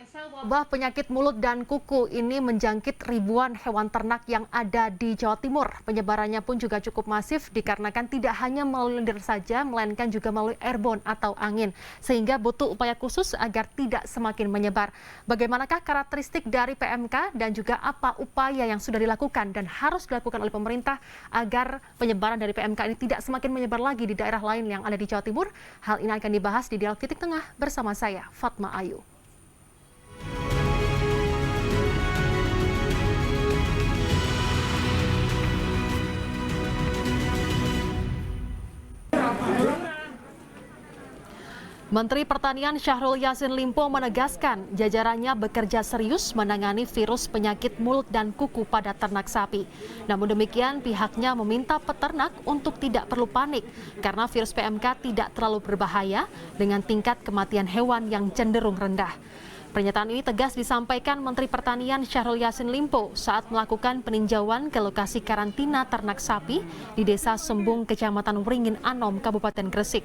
Pemirsa, wabah penyakit mulut dan kuku ini menjangkit ribuan hewan ternak yang ada di Jawa Timur. Penyebarannya pun juga cukup masif dikarenakan tidak hanya melalui lendir saja, melainkan juga melalui airborne atau angin. Sehingga butuh upaya khusus agar tidak semakin menyebar. Bagaimanakah karakteristik dari PMK dan juga apa upaya yang sudah dilakukan dan harus dilakukan oleh pemerintah agar penyebaran dari PMK ini tidak semakin menyebar lagi di daerah lain yang ada di Jawa Timur? Hal ini akan dibahas di Dialog Titik Tengah bersama saya, Fatma Ayu. Menteri Pertanian Syahrul Yassin Limpo menegaskan jajarannya bekerja serius menangani virus penyakit mulut dan kuku pada ternak sapi. Namun demikian pihaknya meminta peternak untuk tidak perlu panik karena virus PMK tidak terlalu berbahaya dengan tingkat kematian hewan yang cenderung rendah. Pernyataan ini tegas disampaikan Menteri Pertanian Syahrul Yassin Limpo saat melakukan peninjauan ke lokasi karantina ternak sapi di Desa Sembung, Kecamatan Wringin Anom, Kabupaten Gresik.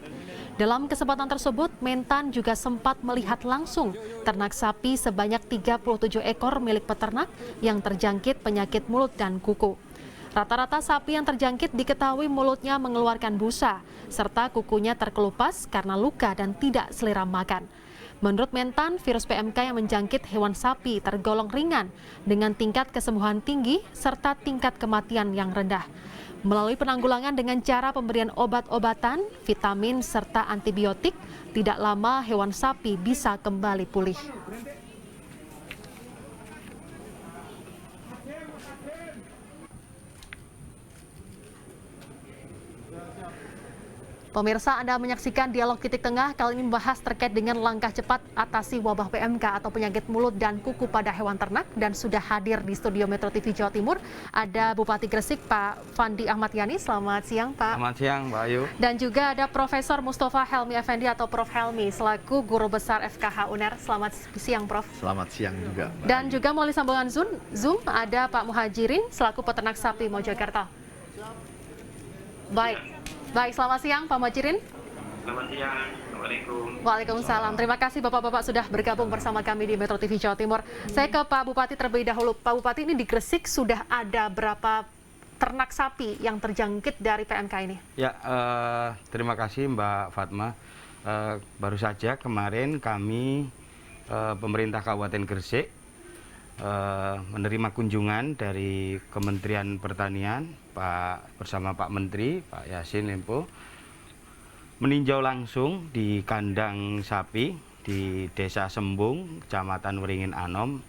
Dalam kesempatan tersebut, Mentan juga sempat melihat langsung ternak sapi sebanyak 37 ekor milik peternak yang terjangkit penyakit mulut dan kuku. Rata-rata sapi yang terjangkit diketahui mulutnya mengeluarkan busa, serta kukunya terkelupas karena luka dan tidak selera makan. Menurut Mentan, virus PMK yang menjangkit hewan sapi tergolong ringan dengan tingkat kesembuhan tinggi serta tingkat kematian yang rendah. Melalui penanggulangan dengan cara pemberian obat-obatan, vitamin, serta antibiotik, tidak lama hewan sapi bisa kembali pulih. Pemirsa, Anda menyaksikan Dialog Titik Tengah kali ini membahas terkait dengan langkah cepat atasi wabah PMK atau penyakit mulut dan kuku pada hewan ternak, dan sudah hadir di studio Metro TV Jawa Timur ada Bupati Gresik Pak Fandi Ahmad Yani. Selamat siang Pak. Selamat siang Mbak Ayu. Dan juga ada Profesor Mustafa Helmi Effendi atau Prof Helmi selaku Guru Besar FKH UNER. Selamat siang Prof. Selamat siang juga Mbak Dan Ayu. juga melalui sambungan Zoom ada Pak Muhajirin selaku peternak sapi Mojokerto. Baik, selamat siang Pak Muhajirin. Selamat siang, Assalamualaikum. Waalaikumsalam. Terima kasih Bapak-Bapak sudah bergabung bersama kami di Metro TV Jawa Timur. Saya ke Pak Bupati terlebih dahulu. Pak Bupati, ini di Gresik sudah ada berapa ternak sapi yang terjangkit dari PMK ini? Ya, terima kasih Mbak Fatma. Baru saja kemarin kami pemerintah Kabupaten Gresik menerima kunjungan dari Kementerian Pertanian bersama Pak Menteri, Pak Yassin Limpo, meninjau langsung di kandang sapi di Desa Sembung, Kecamatan Wringin Anom,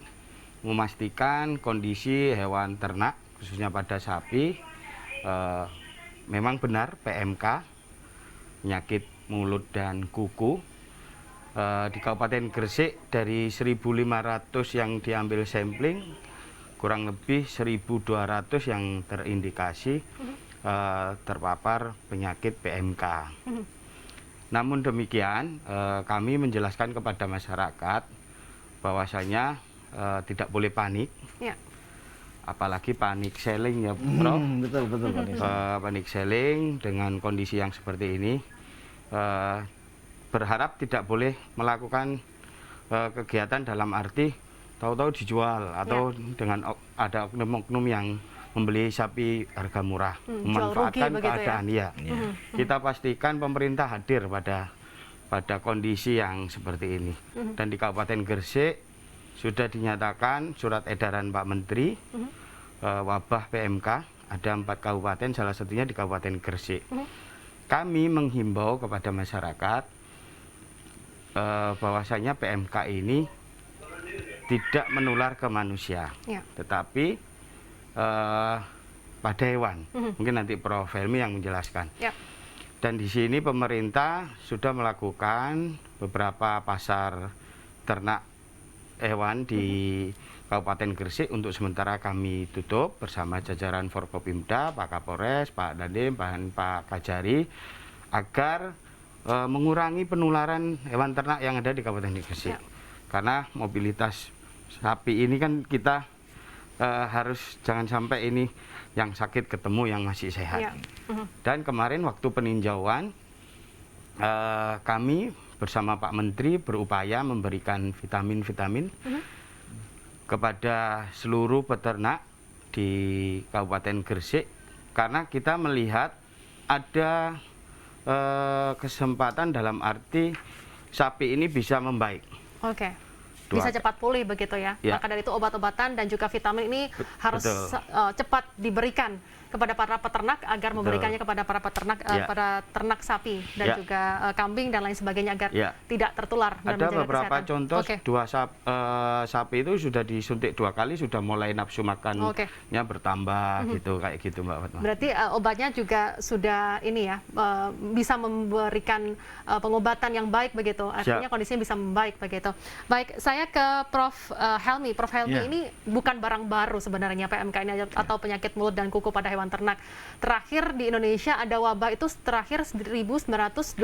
memastikan kondisi hewan ternak, khususnya pada sapi, memang benar PMK, penyakit mulut dan kuku. Di Kabupaten Gresik dari 1.500 yang diambil sampling, kurang lebih 1.200 yang terindikasi terpapar penyakit PMK. Namun demikian, kami menjelaskan kepada masyarakat bahwasanya tidak boleh panik, Ya. apalagi panik selling ya Prof. Betul Panik selling dengan kondisi yang seperti ini, berharap tidak boleh melakukan kegiatan dalam arti tahu-tahu dijual atau dengan ada oknum-oknum yang membeli sapi harga murah, memanfaatkan keadaan ya. Kita pastikan pemerintah hadir pada kondisi yang seperti ini. Dan di Kabupaten Gresik sudah dinyatakan surat edaran Pak Menteri wabah PMK, ada 4 kabupaten, salah satunya di Kabupaten Gresik. Kami menghimbau kepada masyarakat bahwasanya PMK ini tidak menular ke manusia, tetapi pada hewan. Mungkin nanti Prof Helmi yang menjelaskan. Dan di sini pemerintah sudah melakukan beberapa pasar ternak hewan di Kabupaten Gresik untuk sementara kami tutup bersama jajaran Forkopimda, Pak Kapolres, Pak Dandim, Pak Kajari, agar mengurangi penularan hewan ternak yang ada di Kabupaten Gresik. Karena mobilitas sapi ini kan kita harus jangan sampai ini yang sakit ketemu yang masih sehat. Dan kemarin waktu peninjauan kami bersama Pak Menteri berupaya memberikan vitamin-vitamin kepada seluruh peternak di Kabupaten Gresik, karena kita melihat ada kesempatan dalam arti sapi ini bisa membaik. Oke. Bisa cepat pulih begitu ya. Maka dari itu obat-obatan dan juga vitamin ini harus cepat diberikan kepada para peternak agar memberikannya kepada para peternak, pada ternak sapi dan juga kambing dan lain sebagainya agar tidak tertular. Dan ada beberapa kesehatan. contoh sapi itu sudah disuntik 2 kali sudah mulai nafsu makannya bertambah gitu, kayak gitu Mbak Fatma. Berarti obatnya juga sudah ini ya, bisa memberikan pengobatan yang baik begitu. Artinya kondisinya bisa membaik begitu. Baik, saya ke Prof. Helmi. Prof. Helmi, ini bukan barang baru sebenarnya PMK ini atau penyakit mulut dan kuku pada hewan ternak. Terakhir di Indonesia ada wabah itu terakhir 1986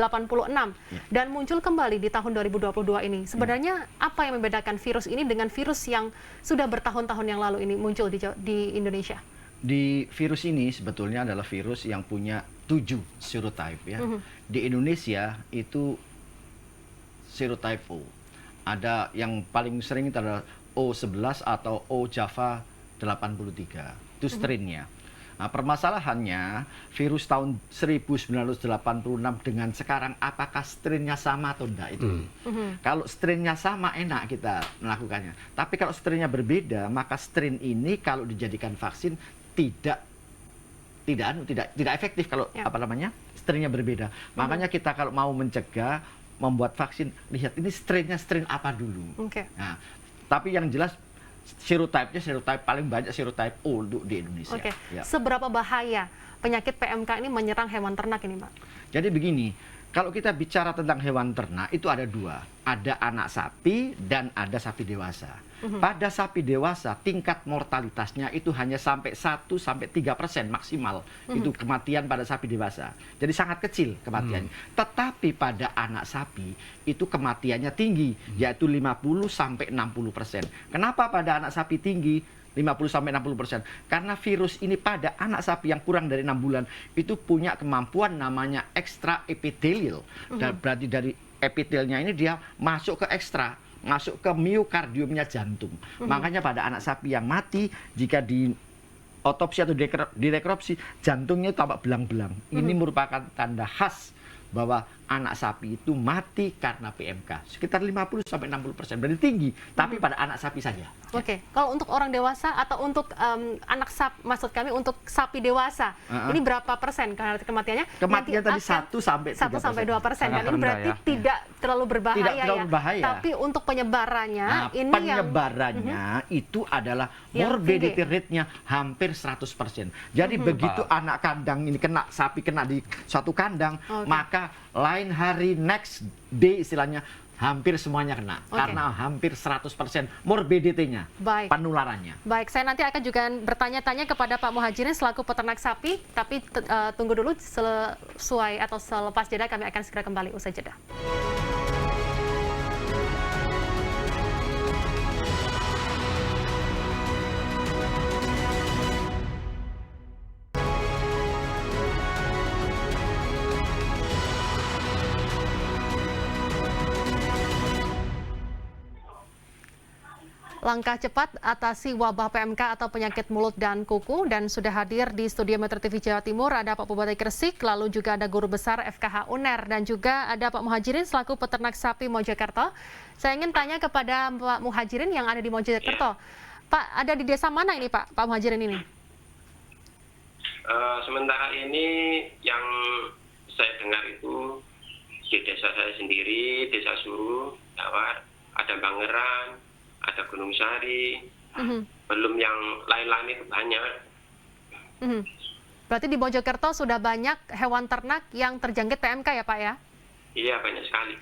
dan muncul kembali di tahun 2022 ini. Sebenarnya apa yang membedakan virus ini dengan virus yang sudah bertahun-tahun yang lalu ini muncul di Indonesia? Di virus ini sebetulnya adalah virus yang punya 7 serotype ya. Di Indonesia itu serotype O. Ada yang paling sering itu adalah O11 atau O Java 83. Itu strain-nya. Nah, permasalahannya virus tahun 1986 dengan sekarang apakah strain-nya sama atau enggak itu. Kalau strain-nya sama enak kita melakukannya. Tapi kalau strain-nya berbeda, maka strain ini kalau dijadikan vaksin tidak efektif kalau strain-nya berbeda. Makanya kita kalau mau mencegah membuat vaksin, lihat ini strain-nya strain apa dulu. Nah, tapi yang jelas serotype paling banyak serotype O untuk di Indonesia. Seberapa bahaya penyakit PMK ini menyerang hewan ternak ini, Pak? Jadi begini, kalau kita bicara tentang hewan ternak itu ada 2, ada anak sapi dan ada sapi dewasa. Pada sapi dewasa tingkat mortalitasnya itu hanya sampai 1-3% maksimal itu kematian pada sapi dewasa. Jadi sangat kecil kematiannya. Tetapi pada anak sapi itu kematiannya tinggi, yaitu 50-60%. Kenapa pada anak sapi tinggi 50-60%? Karena virus ini pada anak sapi yang kurang dari 6 bulan itu punya kemampuan namanya extra epithelial. Dan berarti dari epitelnya ini dia masuk ke ekstra, masuk ke miokardiumnya jantung. Makanya pada anak sapi yang mati, jika di otopsi atau direkropsi, jantungnya tampak belang-belang. Ini merupakan tanda khas bahwa anak sapi itu mati karena PMK. Sekitar 50-60%, berarti tinggi, tapi pada anak sapi saja. Kalau untuk orang dewasa atau untuk anak sapi, maksud kami untuk sapi dewasa, ini berapa persen kematiannya? Kematian tadi 1-3%. 1-2%, kan ini berarti tidak terlalu berbahaya. Tidak terlalu berbahaya. Tapi untuk penyebarannya, ini penyebarannya itu adalah morbidity rate-nya hampir 100%. Jadi begitu anak kandang ini sapi kena di satu kandang, maka lain hari next day istilahnya hampir semuanya kena. Karena hampir 100% morbidity-nya, penularannya. Baik, saya nanti akan juga bertanya-tanya kepada Pak Muhajirin selaku peternak sapi, tapi tunggu dulu sesuai atau selepas jeda kami akan segera kembali usai jeda. Langkah cepat atasi wabah PMK atau penyakit mulut dan kuku, dan sudah hadir di studio Metro TV Jawa Timur ada Pak Bupati Gresik, lalu juga ada Guru Besar FKH UNER, dan juga ada Pak Muhajirin selaku peternak sapi Mojokerto. Saya ingin tanya kepada Pak Muhajirin yang ada di Mojokerto. Pak, ada di desa mana ini Pak Muhajirin ini? Sementara ini yang saya dengar itu di desa saya sendiri, Desa Suru, Dawar, ada Bangeran, ada Gunung Sari, belum yang lain-lain itu banyak. Berarti di Mojokerto sudah banyak hewan ternak yang terjangkit PMK ya Pak ya? Iya, banyak sekali.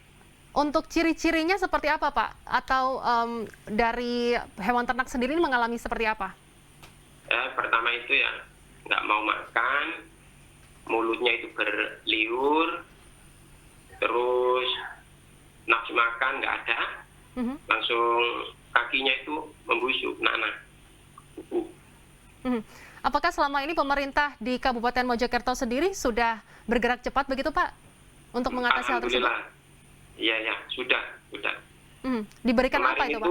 Untuk ciri-cirinya seperti apa Pak? Atau dari hewan ternak sendiri mengalami seperti apa? Pertama itu ya nggak mau makan, mulutnya itu berliur, terus nafsu makan nggak ada, langsung kakinya itu membusuk, nanah, kuku. Apakah selama ini pemerintah di Kabupaten Mojokerto sendiri sudah bergerak cepat begitu Pak untuk mengatasi hal tersebut? Iya, sudah. Diberikan apa Kemarin itu, Pak?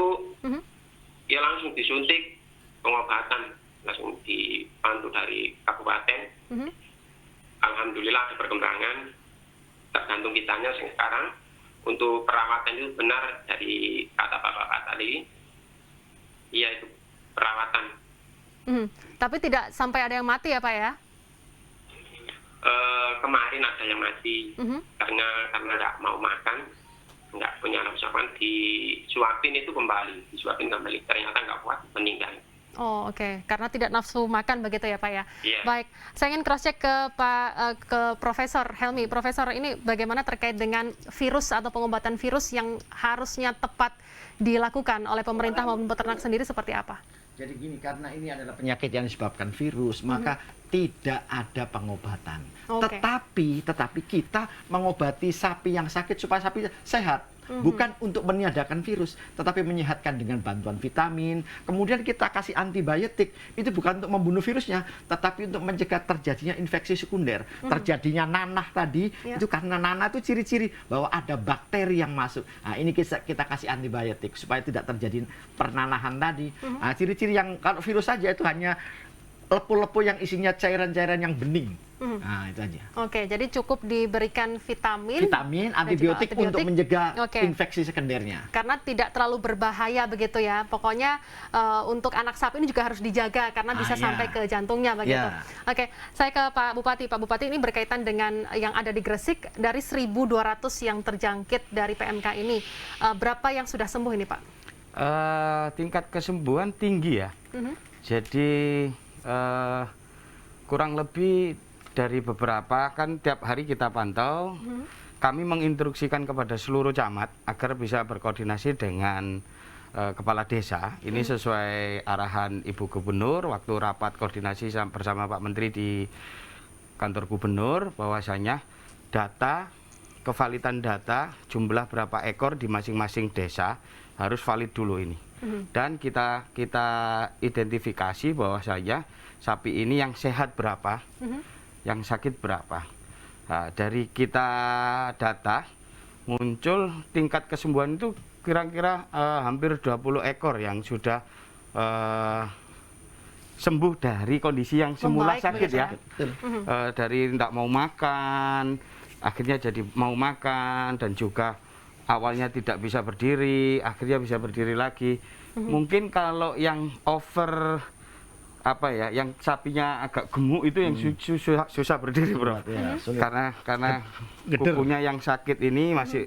ya langsung disuntik pengobatan, langsung dibantu dari kabupaten. Alhamdulillah ada perkembangan, tergantung kitanya sekarang. Untuk perawatan itu benar dari kata Bapak tadi, iya itu perawatan. Tapi tidak sampai ada yang mati ya, Pak ya? Kemarin ada yang mati karena nggak mau makan, nggak punya nafsu makan, disuapin kembali, ternyata nggak kuat, meninggal. Oh, oke. Karena tidak nafsu makan begitu ya, Pak ya. Iya. Baik, saya ingin cross check ke Profesor Helmi. Profesor, ini bagaimana terkait dengan virus atau pengobatan virus yang harusnya tepat dilakukan oleh pemerintah maupun peternak sendiri seperti apa? Jadi gini, karena ini adalah penyakit yang disebabkan virus, maka tidak ada pengobatan. Oke. Tetapi kita mengobati sapi yang sakit supaya sapi sehat. Bukan untuk meniadakan virus, tetapi menyehatkan dengan bantuan vitamin. Kemudian kita kasih antibiotik. Itu bukan untuk membunuh virusnya, tetapi untuk mencegah terjadinya infeksi sekunder. Terjadinya nanah tadi, itu karena nanah itu ciri-ciri bahwa ada bakteri yang masuk. Nah, ini kita kasih antibiotik supaya tidak terjadi pernanahan tadi. Nah, ciri-ciri yang kalau virus saja itu hanya lepu-lepu yang isinya cairan-cairan yang bening. Nah, itu aja. Oke, jadi cukup diberikan vitamin, antibiotik untuk mencegah infeksi sekundernya. Karena tidak terlalu berbahaya begitu ya. Pokoknya untuk anak sapi ini juga harus dijaga karena bisa sampai ke jantungnya begitu. Oke, saya ke Pak Bupati. Pak Bupati, ini berkaitan dengan yang ada di Gresik, dari 1.200 yang terjangkit dari PMK ini. Berapa yang sudah sembuh ini, Pak? Tingkat kesembuhan tinggi ya. Jadi kurang lebih dari beberapa, kan tiap hari kita pantau, kami menginstruksikan kepada seluruh camat agar bisa berkoordinasi dengan kepala desa. Ini sesuai arahan Ibu Gubernur waktu rapat koordinasi bersama Pak Menteri di kantor Gubernur, bahwasanya data, kevalidan data, jumlah berapa ekor di masing-masing desa harus valid dulu ini. Dan kita identifikasi bahwasanya sapi ini yang sehat berapa, yang sakit berapa. Nah, dari kita data muncul tingkat kesembuhan itu kira-kira hampir 20 ekor yang sudah sembuh dari kondisi yang semula sakit ya. Dari tidak mau makan, akhirnya jadi mau makan, dan juga awalnya tidak bisa berdiri, akhirnya bisa berdiri lagi. Mungkin kalau yang over yang sapinya agak gemuk itu yang susah berdiri, Bro. Karena kukunya yang sakit ini masih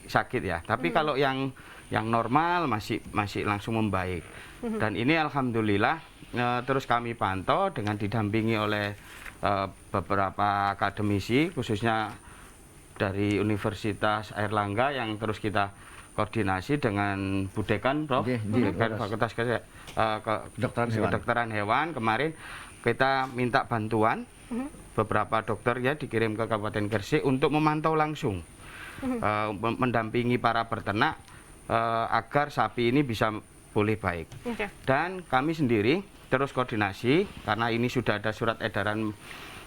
sakit ya. Tapi kalau yang normal masih langsung membaik. Dan ini alhamdulillah terus kami pantau dengan didampingi oleh beberapa akademisi, khususnya dari Universitas Airlangga yang terus kita koordinasi dengan Budekan, Prof. Budekan Fakultas Kedokteran Hewan. Kemarin kita minta bantuan beberapa dokter ya dikirim ke Kabupaten Gresik untuk memantau langsung, mendampingi para peternak agar sapi ini bisa pulih baik. Dan kami sendiri terus koordinasi karena ini sudah ada surat edaran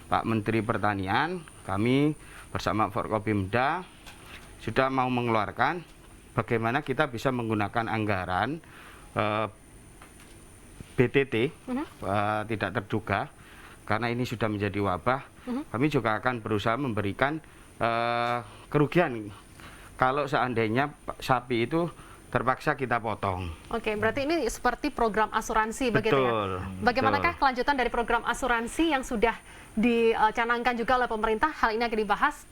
Pak Menteri Pertanian. Kami bersama Forkopimda sudah mau mengeluarkan bagaimana kita bisa menggunakan anggaran BTT tidak terduga, karena ini sudah menjadi wabah. Kami juga akan berusaha memberikan kerugian kalau seandainya sapi itu terpaksa kita potong. Oke, berarti ini seperti program asuransi begitu ya? Bagaimanakah kelanjutan dari program asuransi yang sudah dicanangkan juga oleh pemerintah? Hal ini akan dibahas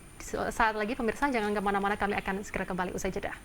saat lagi, pemirsa. Jangan kemana-mana, kami akan segera kembali usai jeda.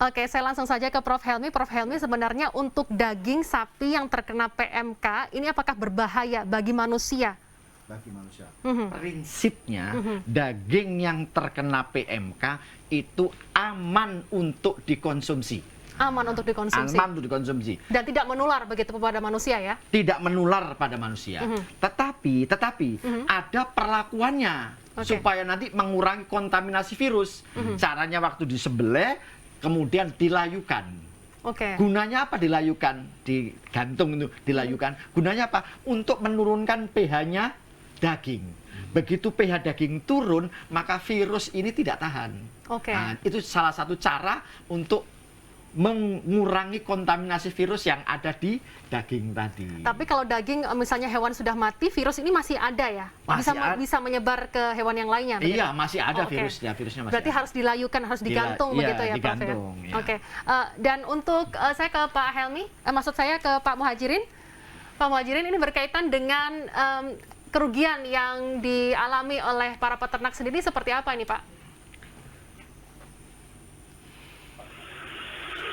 Oke, saya langsung saja ke Prof. Helmi. Prof. Helmi, sebenarnya untuk daging sapi yang terkena PMK, ini apakah berbahaya bagi manusia? Bagi manusia. Prinsipnya, daging yang terkena PMK itu aman untuk dikonsumsi. Aman untuk dikonsumsi. Aman untuk dikonsumsi. Dan tidak menular begitu kepada manusia ya? Tidak menular pada manusia. Tetapi ada perlakuannya supaya nanti mengurangi kontaminasi virus. Caranya waktu disembelih kemudian dilayukan. Gunanya apa dilayukan? Digantung itu dilayukan. Gunanya apa? Untuk menurunkan pH-nya daging. Begitu pH daging turun, maka virus ini tidak tahan. Nah, itu salah satu cara untuk mengurangi kontaminasi virus yang ada di daging tadi. Tapi kalau daging misalnya hewan sudah mati, virus ini masih ada ya? Bisa menyebar ke hewan yang lainnya? Begitu? Iya, masih ada virusnya. Virusnya masih berarti ada. harus dilayukan, harus digantung begitu ya, digantung, Prof? Ya? Dan untuk saya ke Pak Helmi, maksud saya ke Pak Muhajirin. Pak Muhajirin, ini berkaitan dengan kerugian yang dialami oleh para peternak sendiri seperti apa ini, Pak?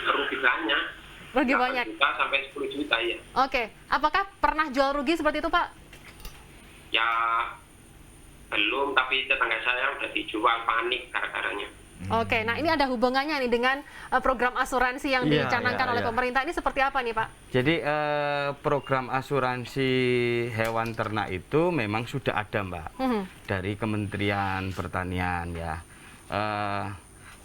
Rugi banyak. Juta sampai 10 juta ya. Apakah pernah jual rugi seperti itu, Pak? Ya belum, tapi tetangga saya udah dijual, panik gara-garanya. Nah ini ada hubungannya nih dengan program asuransi yang dicanangkan oleh pemerintah. Ini seperti apa nih, Pak? Jadi program asuransi hewan ternak itu memang sudah ada, Mbak, dari Kementerian Pertanian ya.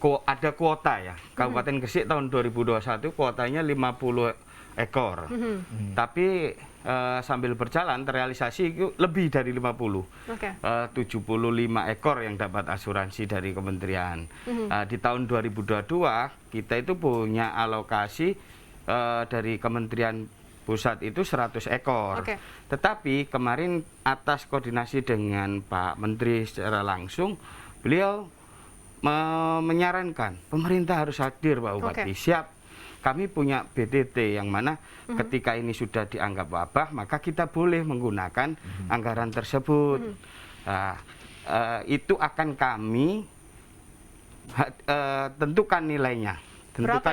Ada kuota ya, Kabupaten Gresik tahun 2021 kuotanya 50 ekor. Tapi sambil berjalan terrealisasi itu lebih dari 50. 75 ekor yang dapat asuransi dari kementerian. Di tahun 2022 kita itu punya alokasi dari Kementerian Pusat itu 100 ekor. Tetapi kemarin atas koordinasi dengan Pak Menteri secara langsung, beliau menyarankan pemerintah harus hadir, Pak Bupati. Siap, kami punya BTT yang mana ketika ini sudah dianggap wabah, maka kita boleh menggunakan anggaran tersebut. Itu akan kami tentukan nilainya.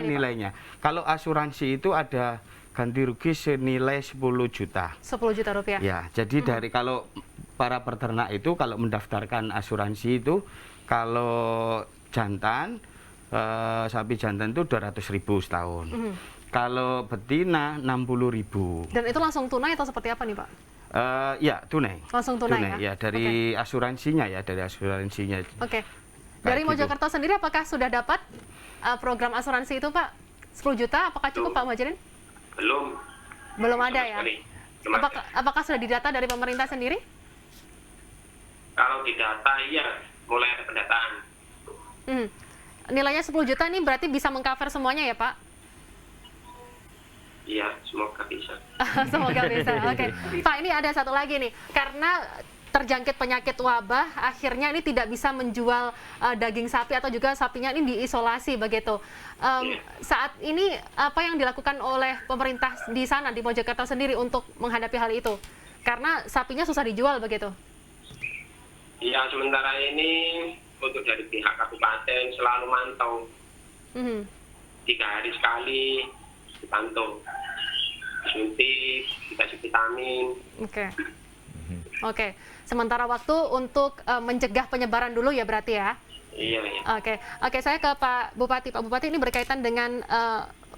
Nilainya. Kalau asuransi itu ada ganti rugi senilai 10 juta. 10 juta rupiah. Ya, jadi dari kalau para peternak itu kalau mendaftarkan asuransi itu, kalau jantan, sapi jantan itu 200.000 setahun. Kalau betina 60.000. Dan itu langsung tunai atau seperti apa nih, Pak? Ya, tunai. Langsung tunai ya? Dari asuransinya ya, dari asuransinya. Dari Mojokerto sendiri apakah sudah dapat program asuransi itu, Pak? 10 juta apakah cukup, Pak Muhajirin? Belum ada ya? Apakah sudah didata dari pemerintah sendiri? Kalau didata iya, mulai ada pendataan. Nilainya 10 juta ini berarti bisa mengcover semuanya ya, Pak? Iya, semoga bisa. Semoga bisa. Pak, ini ada satu lagi nih. Karena terjangkit penyakit wabah, akhirnya ini tidak bisa menjual daging sapi atau juga sapinya ini diisolasi begitu. Saat ini apa yang dilakukan oleh pemerintah di sana, di Mojokerto sendiri untuk menghadapi hal itu? Karena sapinya susah dijual begitu. Iya, sementara ini untuk dari pihak kabupaten selalu mantau. 3 hari sekali dipantau. Disuntik, dikasih vitamin. Sementara waktu untuk mencegah penyebaran dulu ya berarti ya? Iya. Saya ke Pak Bupati. Pak Bupati, ini berkaitan dengan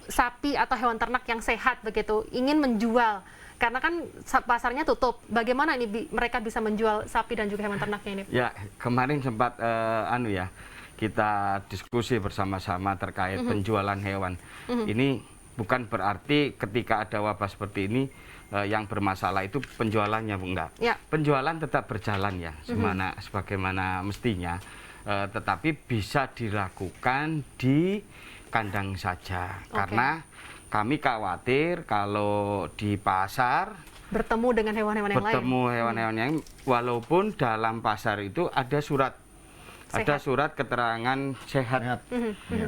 sapi atau hewan ternak yang sehat begitu, ingin menjual. Karena kan pasarnya tutup, bagaimana ini mereka bisa menjual sapi dan juga hewan ternaknya ini? Ya, kemarin sempat kita diskusi bersama-sama terkait penjualan hewan. Ini bukan berarti ketika ada wabah seperti ini yang bermasalah itu penjualannya, enggak. Penjualan tetap berjalan ya, sebagaimana mestinya, tetapi bisa dilakukan di kandang saja. Karena kami khawatir kalau di pasar bertemu dengan hewan-hewan yang lain. Hewan-hewan yang walaupun dalam pasar itu ada surat sehat. Ada surat keterangan sehat.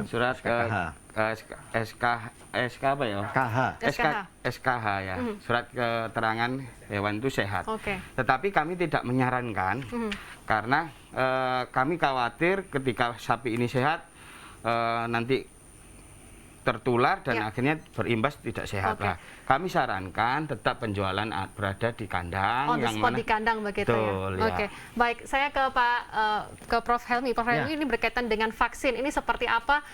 Surat SK apa ya? SKH ya. Surat keterangan hewan itu sehat. Tetapi kami tidak menyarankan karena kami khawatir ketika sapi ini sehat nanti tertular dan Ya. akhirnya berimbas tidak sehat. Oke. Lah, kami sarankan tetap penjualan berada di kandang On the yang spot mana di kandang begitu Betul, ya. ya. Oke, baik. Saya ke Prof Helmi. Prof Helmi, Ya. ini berkaitan dengan vaksin. Ini seperti apa?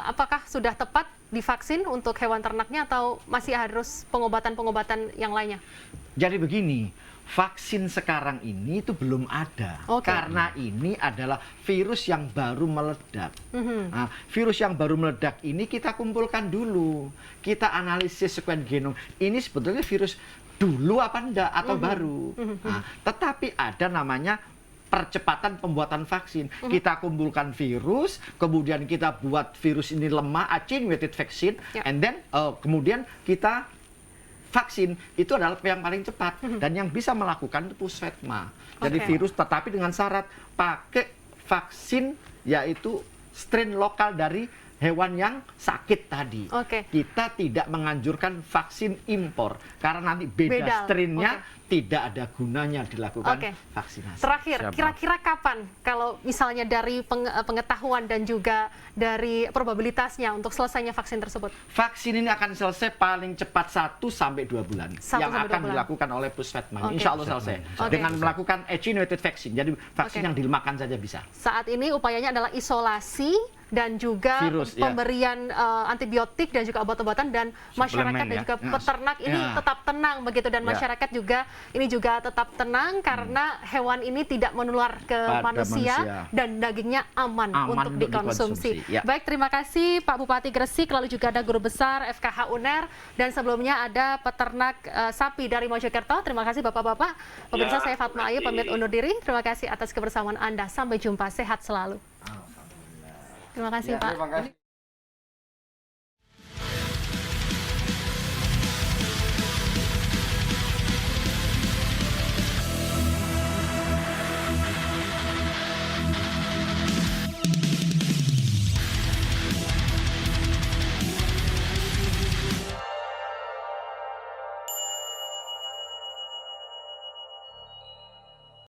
Apakah sudah tepat divaksin untuk hewan ternaknya atau masih harus pengobatan-pengobatan yang lainnya? Jadi begini, vaksin sekarang ini itu belum ada. Oke. Karena ini adalah virus yang baru meledak. Nah, virus yang baru meledak ini kita kumpulkan dulu. Kita analisis sekuen genom. Ini sebetulnya virus dulu apa enggak atau baru. Nah, tetapi ada namanya percepatan pembuatan vaksin. Kita kumpulkan virus, kemudian kita buat virus ini lemah, attenuated vaccine, Ya. and then kemudian kita vaksin. Itu adalah yang paling cepat dan yang bisa melakukan itu Puspesma. Jadi Oke. virus, tetapi dengan syarat pakai vaksin yaitu strain lokal dari hewan yang sakit tadi. Oke. Kita tidak menganjurkan vaksin impor karena nanti beda Beda, strainnya, oke. tidak ada gunanya dilakukan Oke. vaksinasi. Terakhir, Siapa? kira-kira kapan kalau misalnya dari pengetahuan dan juga dari probabilitasnya untuk selesainya vaksin tersebut? Vaksin ini akan selesai paling cepat 1 sampai 2 bulan 1 yang sampai 2 akan bulan. dilakukan oleh Puspesma. Oke. Insya Allah selesai Oke. dengan melakukan attenuated vaccine. Jadi vaksin Oke. yang dimakan saja bisa. Saat ini upayanya adalah isolasi dan juga Virus, ya. pemberian antibiotik dan juga obat-obatan, dan masyarakat dan ya. juga Ya. peternak ini Ya. tetap tenang begitu, dan Ya. masyarakat juga ini juga tetap tenang karena hewan ini tidak menular ke Pada manusia manusia. dan dagingnya aman untuk Untuk dikonsumsi. dikonsumsi, ya. Baik, terima kasih Pak Bupati Gresik, lalu juga ada Guru Besar FKH UNER, dan sebelumnya ada peternak sapi dari Mojokerto. Terima kasih Bapak-bapak. Pemirsa, Ya, saya Fatma Ayu terima kasih. pamit undur diri. Terima kasih atas kebersamaan Anda. Sampai jumpa, sehat selalu. Terima kasih Pak. Terima kasih.